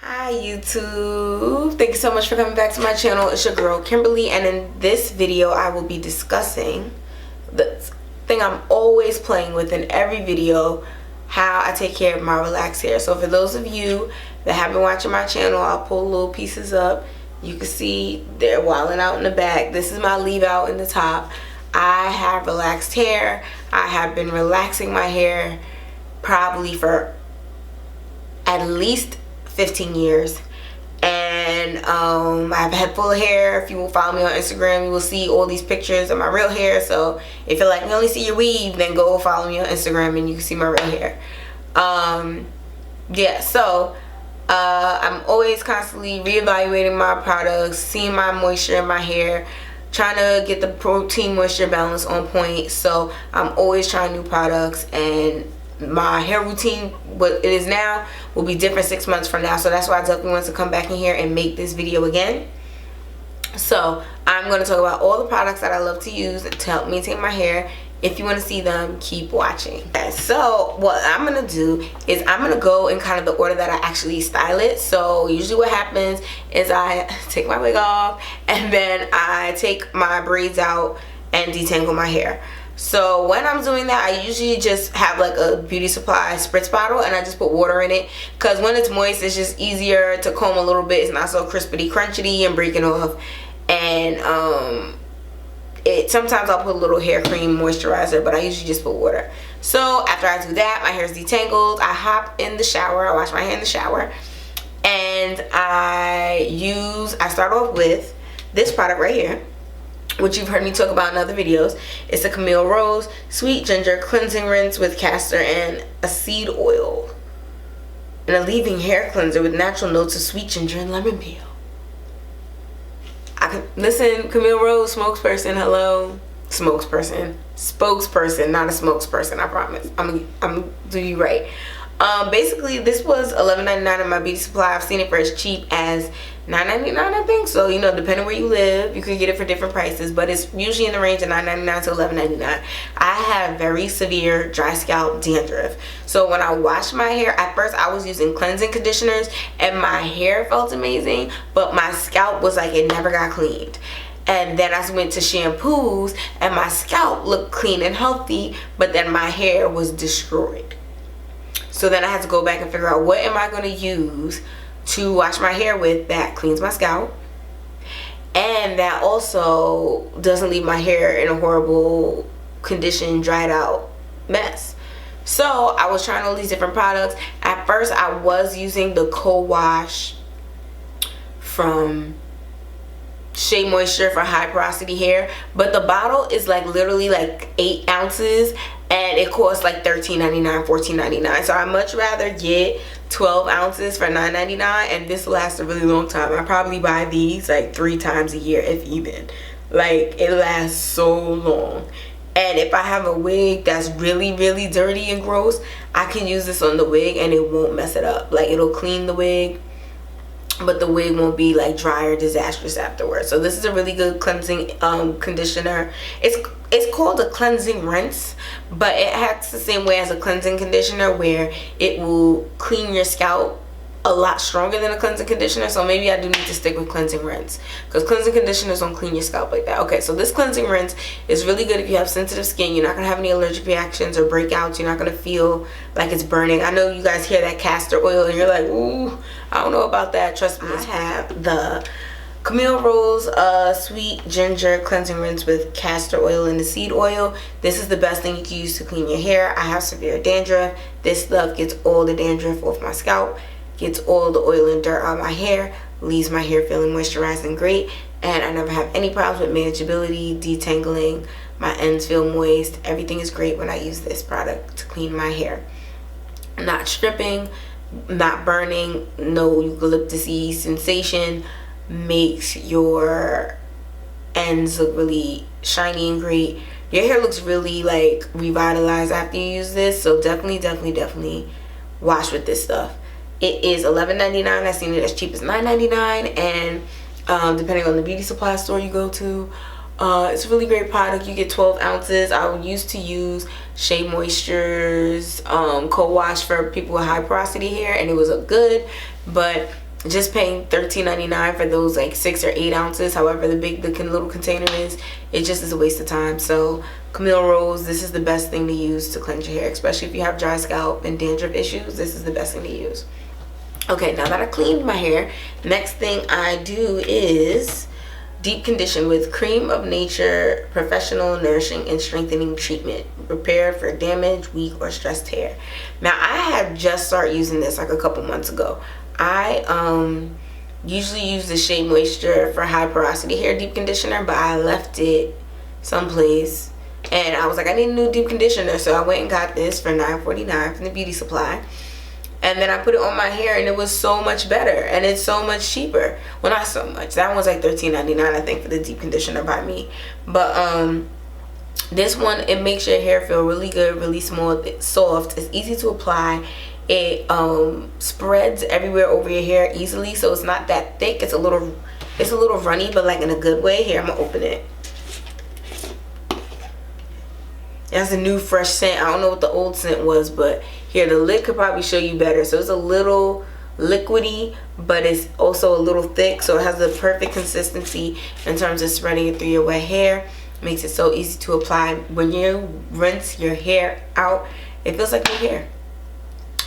Hi YouTube, thank you so much for coming back to my channel. It's your girl Kimberly, and in this video I will be discussing the thing I'm always playing with in every video, how I take care of my relaxed hair. So for those of you that have been watching my channel, I'll pull little pieces up. You can see they're wilding out in the back. This is my leave out in the top. I have relaxed hair. I have been relaxing my hair probably for at least 15 years, and I've had full hair. If you will follow me on Instagram, you will see all these pictures of my real hair. So if you're like, you only see your weave, then go follow me on Instagram and you can see my real hair. Yeah, so I'm always constantly reevaluating my products, seeing my moisture in my hair, trying to get the protein moisture balance on point. So I'm always trying new products, and my hair routine, what it is now, will be different 6 months from now. So that's why I definitely want to come back in here and make this video again. So I'm going to talk about all the products that I love to use to help maintain my hair. If you want to see them, keep watching. Okay, so what I'm going to do is I'm going to go in kind of the order that I actually style it. So usually what happens is I take my wig off and then I take my braids out and detangle my hair. So when I'm doing that, I usually just have like a beauty supply spritz bottle and I just put water in it, because when it's moist it's just easier to comb a little bit. It's not so crispity crunchity and breaking off. And sometimes I'll put a little hair cream moisturizer, but I usually just put water. So after I do that, my hair is detangled. I hop in the shower. I wash my hair in the shower, and I start off with this product right here, which you've heard me talk about in other videos. It's a Camille Rose Sweet Ginger Cleansing Rinse with castor and a seed oil, and a leave-in hair cleanser with natural notes of sweet ginger and lemon peel. Listen, Camille Rose, spokesperson, hello. Spokesperson, not a smokesperson, I promise. I'm do you right. Basically this was $11.99 in my beauty supply. I've seen it for as cheap as $9.99, I think. So, you know, depending where you live, you can get it for different prices, but it's usually in the range of $9.99 to $11.99. I have very severe dry scalp dandruff. So when I wash my hair, at first I was using cleansing conditioners and my hair felt amazing, but my scalp was like it never got cleaned. And then I went to shampoos and my scalp looked clean and healthy, but then my hair was destroyed. So then I had to go back and figure out, what am I going to use to wash my hair with that cleans my scalp and that also doesn't leave my hair in a horrible condition, dried out mess. So I was trying all these different products. At first I was using the co-wash from Shea Moisture for high porosity hair, but the bottle is like literally like 8 ounces and it costs like $13.99, $14.99. So I'd much rather get 12 ounces for $9.99, and this lasts a really long time. I probably buy these like 3 times a year, if even. Like, it lasts so long. And if I have a wig that's really dirty and gross, I can use this on the wig and it won't mess it up. Like, it'll clean the wig, but the wig won't be like dry or disastrous afterwards. So this is a really good cleansing conditioner. It's called a cleansing rinse, but it acts the same way as a cleansing conditioner, where it will clean your scalp a lot stronger than a cleansing conditioner. So maybe I do need to stick with cleansing rinse, because cleansing conditioners don't clean your scalp like that. Okay, so this cleansing rinse is really good if you have sensitive skin. You're not gonna have any allergic reactions or breakouts. You're not gonna feel like it's burning. I know you guys hear that castor oil and you're like, ooh, I don't know about that. Trust me, I have the Camille Rose Sweet Ginger Cleansing Rinse with castor oil and the seed oil. This is the best thing you can use to clean your hair. I have severe dandruff. This stuff gets all the dandruff off my scalp, gets all the oil and dirt out of my hair, leaves my hair feeling moisturized and great, and I never have any problems with manageability, detangling. My ends feel moist. Everything is great when I use this product to clean my hair. Not stripping, not burning, no eucalyptus-y sensation. Makes your ends look really shiny and great. Your hair looks really like revitalized after you use this. So definitely wash with this stuff. It is $11.99. I've seen it as cheap as $9.99, and depending on the beauty supply store you go to, it's a really great product. You get 12 ounces. I used to use Shea Moisture's co-wash for people with high porosity hair, and it was a good, but just paying $13.99 for those like 6 or 8 ounces, however the big the little container is, it just is a waste of time. So Camille Rose, this is the best thing to use to cleanse your hair, especially if you have dry scalp and dandruff issues. This is the best thing to use. Okay, now that I cleaned my hair, next thing I do is deep condition with Cream of Nature Professional Nourishing and Strengthening Treatment. Repair for damaged, weak, or stressed hair. Now, I had just started using this like a couple months ago. I usually use the Shea Moisture for high porosity hair deep conditioner, but I left it someplace and I was like, I need a new deep conditioner, so I went and got this for $9.49 from the beauty supply. And then I put it on my hair and it was so much better, and it's so much cheaper. Well, not so much. That one's like $13.99 I think for the deep conditioner by me. But this one, it makes your hair feel really good, really smooth, it's soft, it's easy to apply. It spreads everywhere over your hair easily, so it's not that thick. It's a little runny, but like in a good way. Here, I'm gonna open it. It has a new fresh scent. I don't know what the old scent was, but here, the lid could probably show you better. So it's a little liquidy, but it's also a little thick, so it has the perfect consistency in terms of spreading it through your wet hair. It makes it so easy to apply. When you rinse your hair out, it feels like new hair.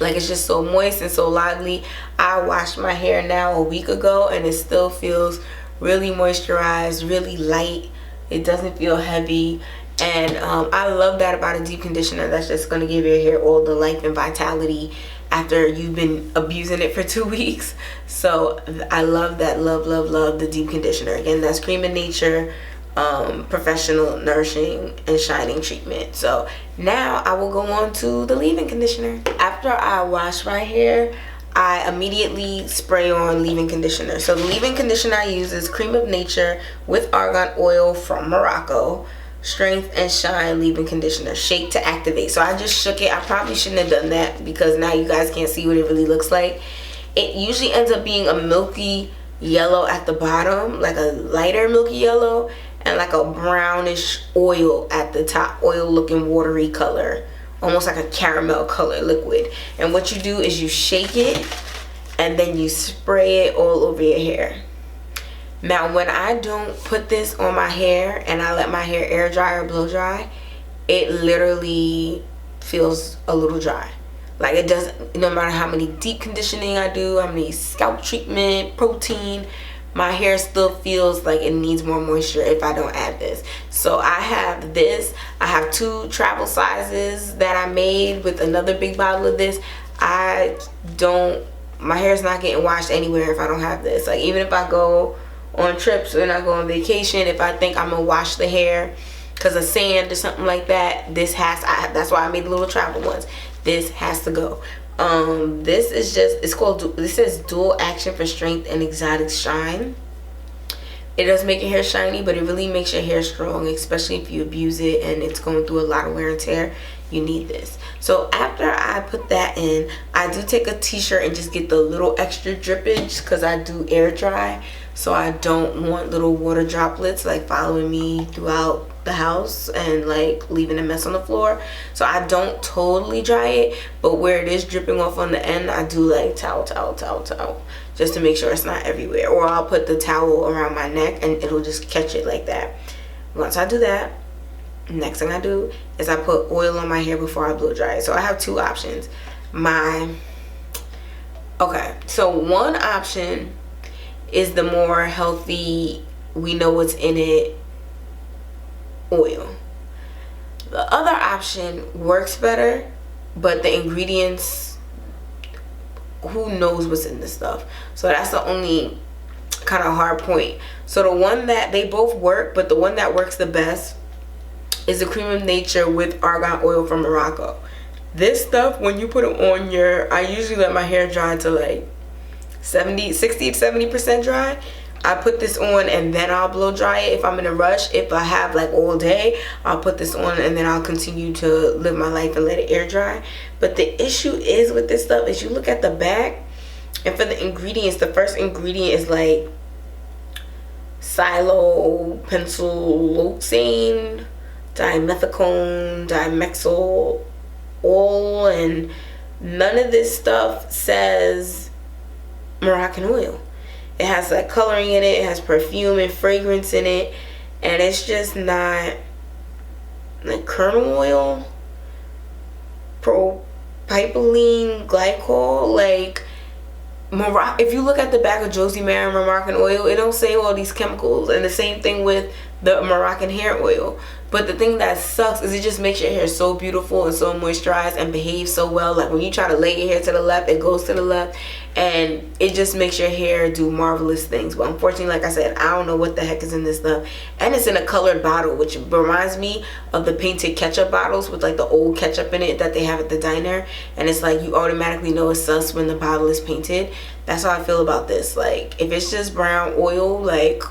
Like, it's just so moist and so lively. I washed my hair now a week ago and it still feels really moisturized, really light. It doesn't feel heavy. And I love that about a deep conditioner that's just going to give your hair all the life and vitality after you've been abusing it for 2 weeks. So I love that. Love the deep conditioner. Again, that's Cream of Nature Professional Nourishing and Shining Treatment. So now I will go on to the leave-in conditioner. After I wash my hair, I immediately spray on leave-in conditioner. So the leave-in conditioner I use is Cream of Nature with Argan Oil from Morocco. Strength and Shine leave-in conditioner. Shake to activate. So I just shook it. I probably shouldn't have done that because now you guys can't see what it really looks like. It usually ends up being a milky yellow at the bottom, like a lighter milky yellow, and like a brownish oil at the top, oil looking watery color, almost like a caramel color liquid. And what you do is you shake it and then you spray it all over your hair. Now, when I don't put this on my hair and I let my hair air dry or blow dry, it literally feels a little dry. Like, it doesn't, no matter how many deep conditioning I do, how many scalp treatment, protein, my hair still feels like it needs more moisture if I don't add this. So I have this. I have 2 travel sizes that I made with another big bottle of this. My hair's not getting washed anywhere if I don't have this. Like, even if I go on trips and I go on vacation, if I think I'm gonna wash the hair because of sand or something like that, that's why I made the little travel ones. This has to go. This is just, this says dual action for strength and exotic shine. It does make your hair shiny, but it really makes your hair strong, especially if you abuse it and it's going through a lot of wear and tear. You need this. So after I put that in, I do take a t-shirt and just get the little extra drippage because I do air dry. So I don't want little water droplets like following me throughout the house and like leaving a mess on the floor. So I don't totally dry it, but where it is dripping off on the end, I do like towel, just to make sure it's not everywhere. Or I'll put the towel around my neck and it'll just catch it like that. Once I do that, next thing I do is I put oil on my hair before I blow dry it. So I have 2 options. Okay, so one option is the more healthy, we know what's in it, oil. The other option works better, but the ingredients, who knows what's in this stuff. So that's the only kind of hard point. So the one that, they both work, but the one that works the best is the Cream of Nature with Argan Oil from Morocco. This stuff, when you put it on I usually let my hair dry to like 60 to 70% dry. I put this on and then I'll blow dry it if I'm in a rush. If I have like all day, I'll put this on and then I'll continue to live my life and let it air dry. But the issue is with this stuff is you look at the back, and for the ingredients, the first ingredient is like silopentylosane, dimethicone, dimexyl oil, and none of this stuff says Moroccan oil. It has like coloring in it, it has perfume and fragrance in it, and it's just not like kernel oil, propylene glycol. Like, if you look at the back of Josie Maran Moroccan oil, it don't say all these chemicals. And the same thing with the Moroccan hair oil. But the thing that sucks is it just makes your hair so beautiful and so moisturized and behaves so well. Like when you try to lay your hair to the left, it goes to the left, and it just makes your hair do marvelous things. But unfortunately, like I said, I don't know what the heck is in this stuff, and it's in a colored bottle, which reminds me of the painted ketchup bottles with like the old ketchup in it that they have at the diner. And it's like you automatically know it's sus when the bottle is painted. That's how I feel about this. Like, if it's just brown oil, like,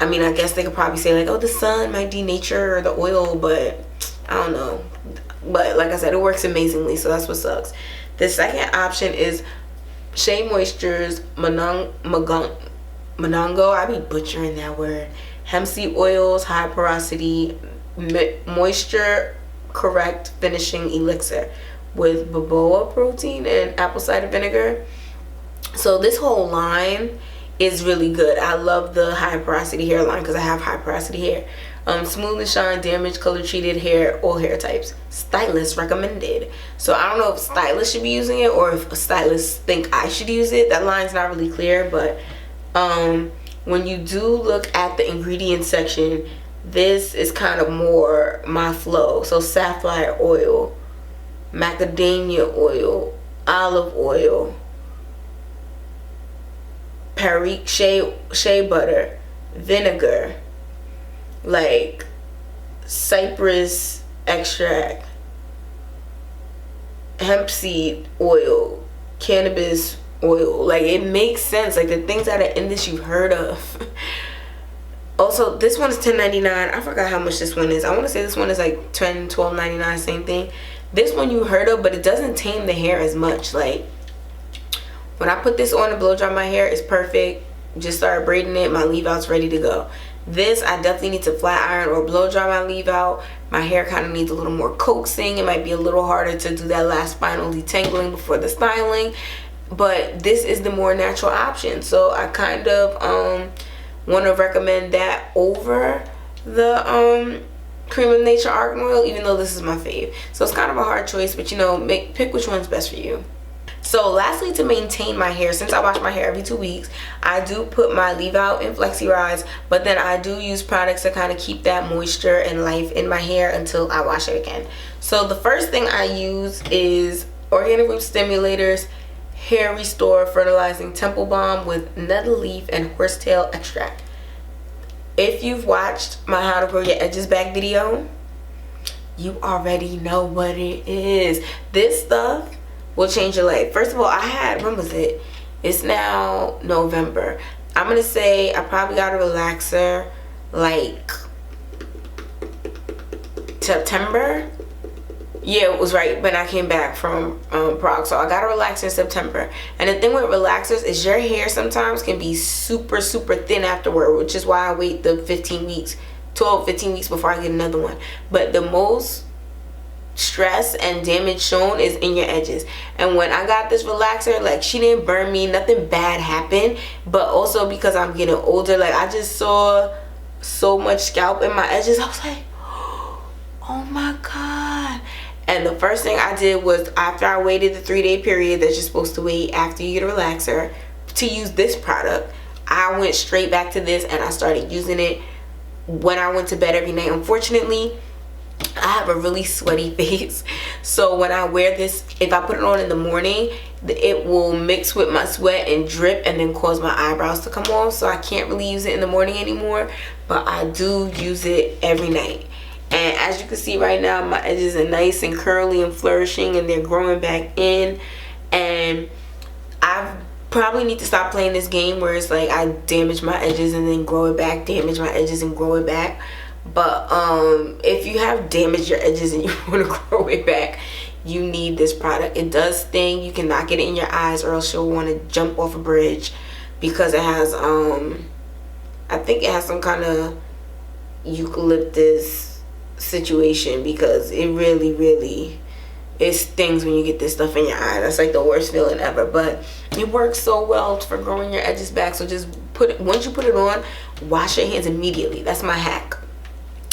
I mean, I guess they could probably say like, oh, the sun might denature the oil, but I don't know. But like I said, it works amazingly, so that's what sucks. The second option is Shea Moisture's Monongo. I be butchering that word. Hemp seed oils, high porosity, moisture correct finishing elixir with baboa protein and apple cider vinegar. So this whole line is really good. I love the high porosity hair line because I have high porosity hair. Smooth and shine, damaged, color treated hair, all hair types. Stylist recommended. So I don't know if stylists should be using it or if stylists think I should use it. That line's not really clear, but when you do look at the ingredients section, this is kind of more my flow. So safflower oil, macadamia oil, olive oil, Parity, shea butter, vinegar, like cypress extract, hemp seed oil, cannabis oil. Like, it makes sense. Like, the things that are in this you've heard of. Also, this one is $10.99. I forgot how much this one is. I want to say this one is like $10, $12.99, same thing. This one you heard of, but it doesn't tame the hair as much. Like, when I put this on to blow dry my hair, it's perfect. Just started braiding it. My leave out's ready to go. This, I definitely need to flat iron or blow dry my leave out. My hair kind of needs a little more coaxing. It might be a little harder to do that last final detangling before the styling. But this is the more natural option. So I kind of want to recommend that over the Cream of Nature Argan Oil, even though this is my fave. So it's kind of a hard choice, but you know, pick which one's best for you. So lastly, to maintain my hair, since I wash my hair every 2 weeks, I do put my leave out in Flexi Rise, but then I do use products to kind of keep that moisture and life in my hair until I wash it again. So the first thing I use is Organic Root Stimulator's Hair Restore Fertilizing Temple Balm with nettle leaf and horsetail extract. If you've watched my How to Grow Your Edges Back video, you already know what it is. This stuff will change your life. First of all, I had, when was it? It's now November. I'm gonna say I probably got a relaxer like September. Yeah, it was right when I came back from Prague. So I got a relaxer in September. And the thing with relaxers is your hair sometimes can be super thin afterward, which is why I wait the 15 weeks, 15 weeks before I get another one. But the most stress and damage shown is in your edges. And when I got this relaxer, like, she didn't burn me, nothing bad happened. But also because I'm getting older, like, I just saw so much scalp in my edges. I was like, oh my god. And the first thing I did was, after I waited the 3-day period that you're supposed to wait after you get a relaxer to use this product, I went straight back to this and I started using it when I went to bed every night. Unfortunately, I have a really sweaty face, so when I wear this, if I put it on in the morning, it will mix with my sweat and drip and then cause my eyebrows to come off. So I can't really use it in the morning anymore, but I do use it every night. And as you can see right now, my edges are nice and curly and flourishing, and they're growing back in. And I probably need to stop playing this game where it's like I damage my edges and then grow it back, damage my edges and grow it back. But if you have damaged your edges and you want to grow it back, you need this product. It does sting. You cannot get it in your eyes or else you'll want to jump off a bridge, because it has I think it has some kind of eucalyptus situation, because it really it stings when you get this stuff in your eye. That's like the worst feeling ever, but it works so well for growing your edges back. So just put it, once you put it on, wash your hands immediately. That's my hack.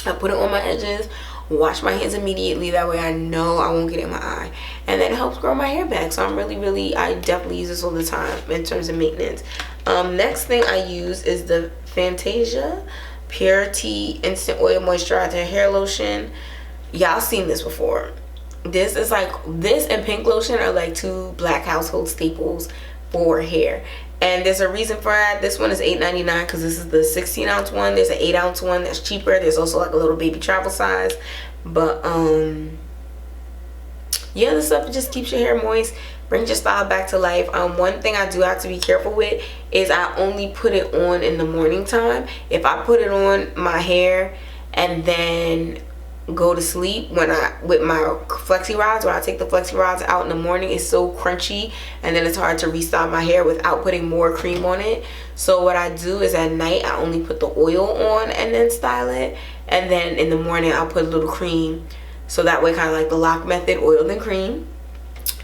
I put it on my edges, wash my hands immediately, that way I know I won't get it in my eye, and that helps grow my hair back. So I'm I definitely use this all the time in terms of maintenance. Next thing I use is the Fantasia Parity Instant Oil Moisturizer Hair Lotion. Y'all seen this before. This is like, this and pink lotion are like two black household staples for hair, and there's a reason for that. This one is $8.99 because this is the 16-ounce one. There's an 8-ounce one that's cheaper. There's also like a little baby travel size, but yeah, this stuff just keeps your hair moist, brings your style back to life. One thing I do have to be careful with is I only put it on in the morning time. If I put it on my hair and then go to sleep with my flexi rods, where I take the flexi rods out in the morning, it's so crunchy, and then it's hard to restyle my hair without putting more cream on it. So what I do is at night I only put the oil on and then style it, and then in the morning I'll put a little cream, so that way, kind of like the lock method, oil then cream,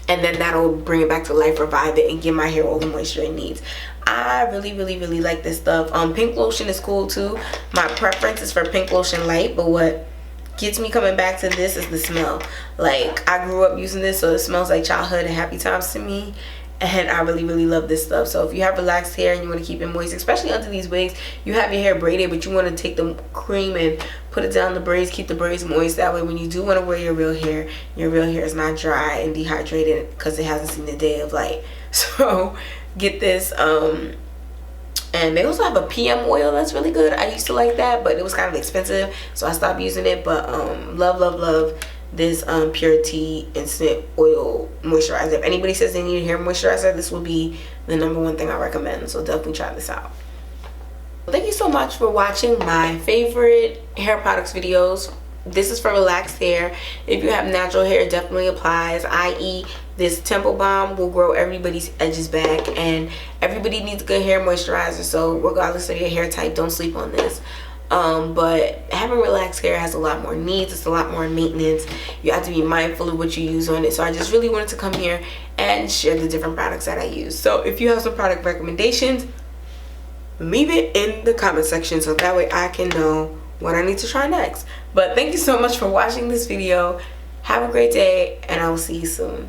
and then that'll bring it back to life, revive it, and give my hair all the moisture it needs. I really like this stuff. Pink lotion is cool too. My preference is for pink lotion light, but what gets me coming back to this is the smell. Like, I grew up using this, so it smells like childhood and happy times to me, and I really love this stuff. So if you have relaxed hair and you want to keep it moist, especially under these wigs, you have your hair braided but you want to take the cream and put it down the braids, keep the braids moist, that way when you do want to wear your real hair is not dry and dehydrated because it hasn't seen the day of light. So get this. And they also have a PM oil that's really good. I used to like that, but it was kind of expensive, so I stopped using it. But love this Purity Instant Oil Moisturizer. If anybody says they need a hair moisturizer, this will be the #1 thing I recommend. So definitely try this out. Thank you so much for watching my favorite hair products videos. This is for relaxed hair. If you have natural hair, it definitely applies, i.e. this Temple Balm will grow everybody's edges back, and everybody needs good hair moisturizer, so regardless of your hair type, don't sleep on this. But having relaxed hair has a lot more needs. It's a lot more maintenance. You have to be mindful of what you use on it. So I just really wanted to come here and share the different products that I use. So if you have some product recommendations, leave it in the comment section so that way I can know what I need to try next. But thank you so much for watching this video. Have a great day, and I will see you soon.